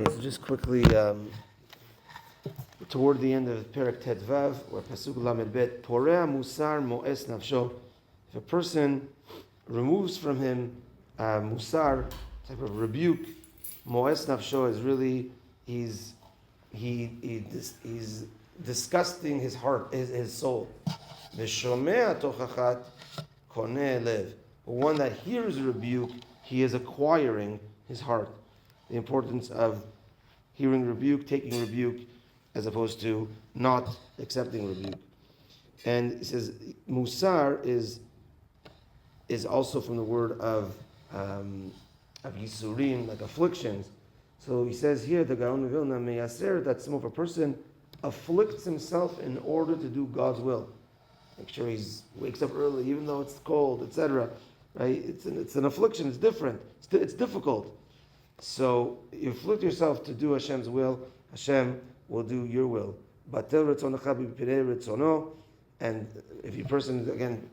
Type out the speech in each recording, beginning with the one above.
Okay, so just quickly, toward the end of Perek Tet Vav, or Pasuk Lamed Bet, Porea Musar Mo'es Nafsho. If a person removes from him Musar, type of rebuke, Mo'es Nafsho is really, he's disgusting his heart, his soul. V'shomea tochachat koneh lev. One that hears rebuke, he is acquiring his heart. The importance of hearing rebuke, taking rebuke, as opposed to not accepting rebuke. And it says musar is also from the word of yisurim, like afflictions. So he says here, the Gaon of Vilna meyaser, that some of a person afflicts himself in order to do God's will. Make sure he wakes up early, even though it's cold, etc. Right? It's an affliction. It's different. It's difficult. So you afflict yourself to do Hashem's will. Hashem will do your will. And if a person again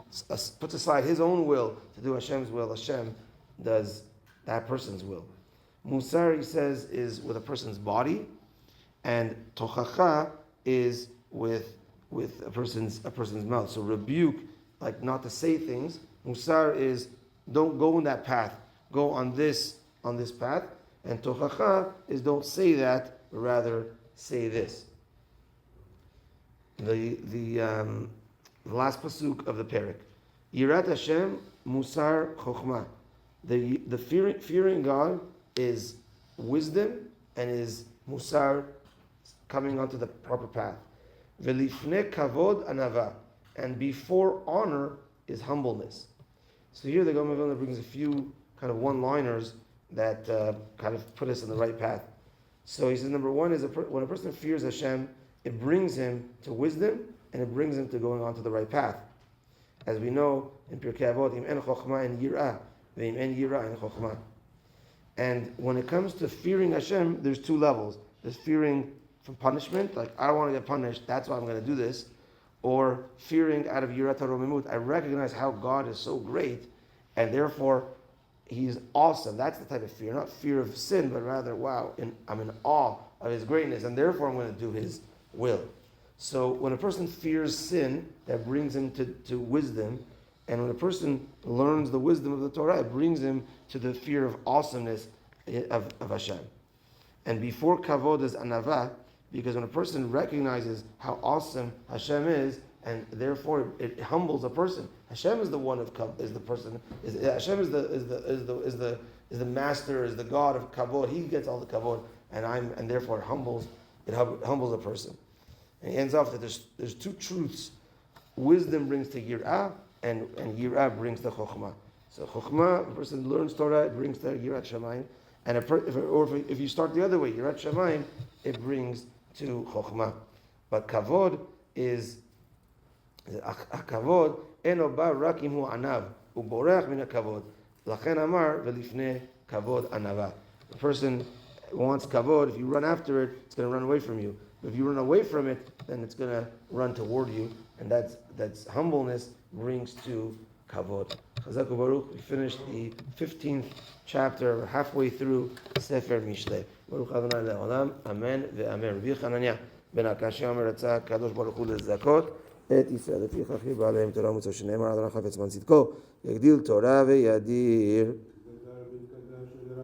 puts aside his own will to do Hashem's will, Hashem does that person's will. Musar, he says, is with a person's body, and tochacha is with a person's mouth. So rebuke, like not to say things. Musar is don't go in that path. Go on this path. And tochacha is don't say that, but rather say this. The last pasuk of the Perek. Yirat Hashem musar chokhmah. The fearing God is wisdom and is musar, coming onto the proper path. Velifne kavod anava, and before honor is humbleness. So here the Gaon of Vilna brings a few kind of one-liners that kind of put us in the right path. So he says, number one is when a person fears Hashem, it brings him to wisdom and it brings him to going onto the right path. As we know in Pirkei Avot, im en chokhmah en yirah, ve'im en yirah en chokhmah. And when it comes to fearing Hashem, there's two levels. There's fearing from punishment, like I don't want to get punished, that's why I'm going to do this. Or fearing out of yirat haromimut, I recognize how God is so great, and therefore He's awesome. That's the type of fear, not fear of sin, but rather, wow, I'm in awe of His greatness, and therefore I'm going to do His will. So when a person fears sin, that brings him to wisdom, and when a person learns the wisdom of the Torah, it brings him to the fear of awesomeness of Hashem. And before kavod is anava, because when a person recognizes how awesome Hashem is, and therefore it humbles a person. Hashem is the one is the person. Hashem is the master, is the God of kavod. He gets all the kavod, and therefore it humbles a person. And he ends off that there's two truths. Wisdom brings to yirah, and yirah brings to chokhmah. So chokhmah, a person learns Torah, it brings to yirat shamayim, and if you start the other way, yirat shamayim, it brings to chokhmah. But kavod is הכבוד אינו בא רק אם הוא ענב, הוא בורח מן הכבוד. לכן אמר ולפני כבוד ענבה. The person wants kavod. If you run after it, it's going to run away from you. But if you run away from it, then it's going to run toward you, and that's humbleness brings to kavod. Chazak u'baruch. We finished the 15th chapter, halfway through Sefer Mishlei. Baruch Adonai le'olam. Amen ve'amen. Rabbi Chananya ben Akashi Omer רצה הקדוש ברוך הוא לזכות את ישראל לפי חכי בעליהם תורה ומצוות שנאמר אדוני חפץ בן צדקו יגדיל תורה וידיר